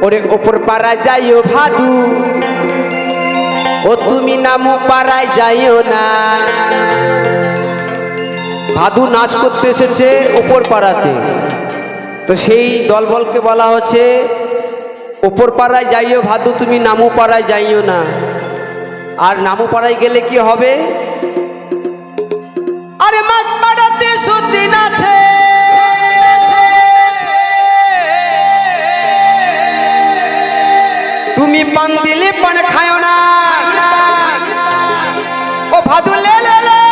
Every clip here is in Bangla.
ওরে ওপর পাড়ায় যাইও ভাদু, ও তুমি নামো পাড়ায় যাইও না। ভাদু নাচ করতে এসেছে ওপর পাড়াতে, তো সেই দলবলকে বলা হচ্ছে ওপর পাড়ায় যাইও ভাদু, তুমি নামো পাড়ায় যাইও না। আর নামো পাড়ায় গেলে কি হবে? আরে মাছ পাড়াতে সতীন আছে, তুমি পান দিলে পান খায়ো না। ও ভাদু লে লে লে,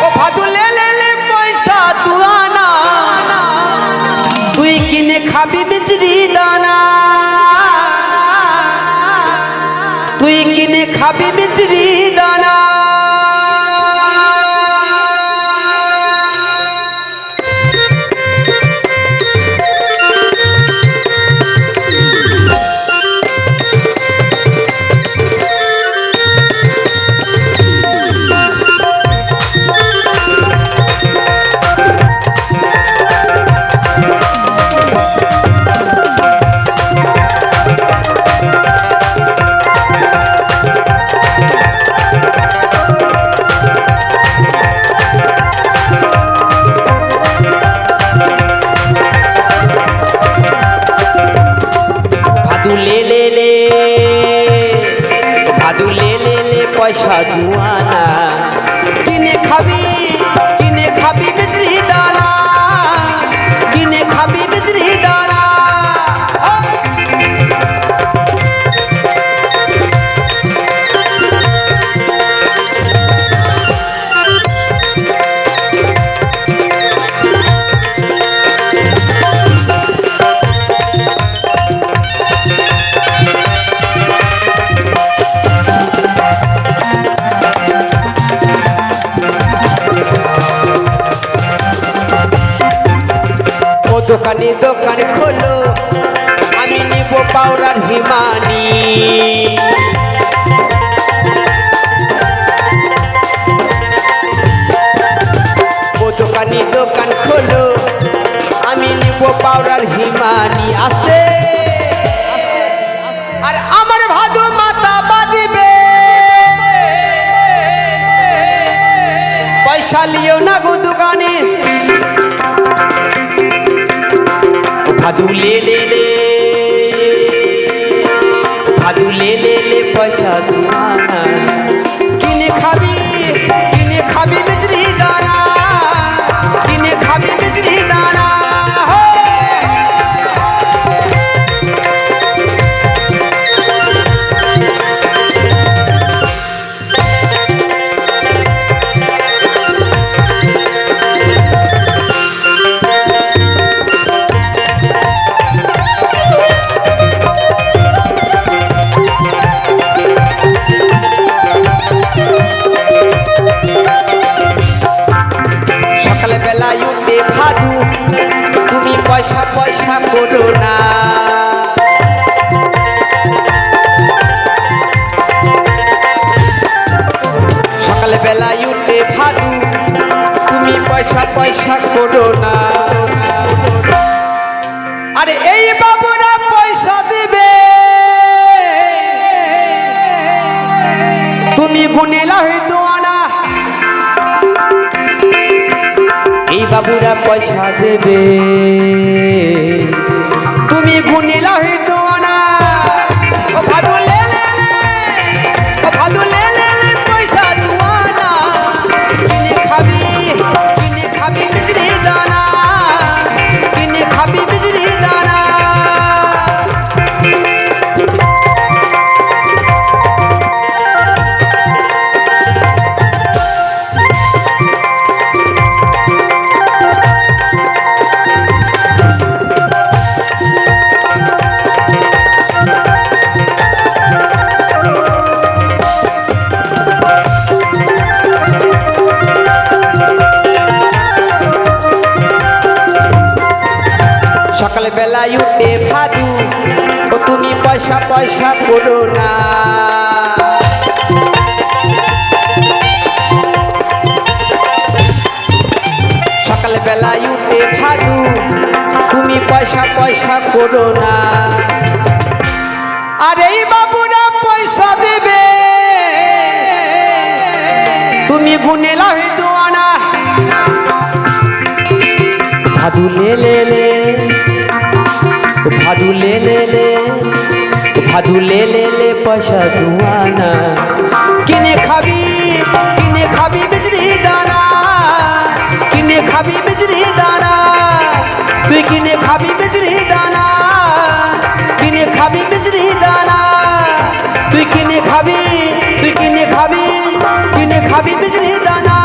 ও ভাদু লে লে লে পয়সা দুয়ানা, তুই কিনে খাবি বিচরি দানা, তুই কিনে খাবি বিচরি দানা। পয়সা দুয়ানা, কিনে খাবি বিচরি দানা, কিনে খাবি বিচরি দানা। দোকানি দোকান খোলো, আমি নিব পাউডার হিমানি। ও দোকানি দোকান খোলো, আমি নিব পাউডার হিমানি। আসতে আর আমার ভাদু মাথা বাঁধিবে, পয়সা লিও না গো দোকানে। ভাদু লে লে লে, ভাদু লে লে লে পয়সা দুয়ানা, কিনে খাবি বিচরি দানা, কিনে খাবি বিচরি দানা। বেলায় উঠে ভাদু, তুমি পয়সা পয়সা করো না। সকালে বেলায় উঠে ভাদু, তুমি পয়সা পয়সা করো না। আরে এই বাবুরা পয়সা দিবে, তুমি গুনিলা হইতো আনা। এই বাবুরা পয়সা দেবে, তুমি গুনিলা হইতো না। ও ভাদু লে লে লে, ও ভাদু লে লে লে পয়সা দুয়ানা, কিনে খাবি বিচরি দানা, কিনে খাবি বিচরি দানা। সকাল বেলায় উঠে ভাদু, ও তুমি পয়সা পয়সা করো না। সকাল বেলায় উঠে ভাদু তুমি পয়সা পয়সা করো না আরে এই বাবুরা পয়সা দেবে তুমি গুনে লাহে দুয়ানা ভাদু লে লে লে ভাদু লে লে লে ভাদু লে লে লে পয়সা দুয়ানা কিনে খাবি বিজলি দানা কিনে খাবি বিজলি দানা তুই কিনে খাবি বিজলি দানা কিনে খাবি বিজলি দানা তুই কিনে খাবি বিজলি দানা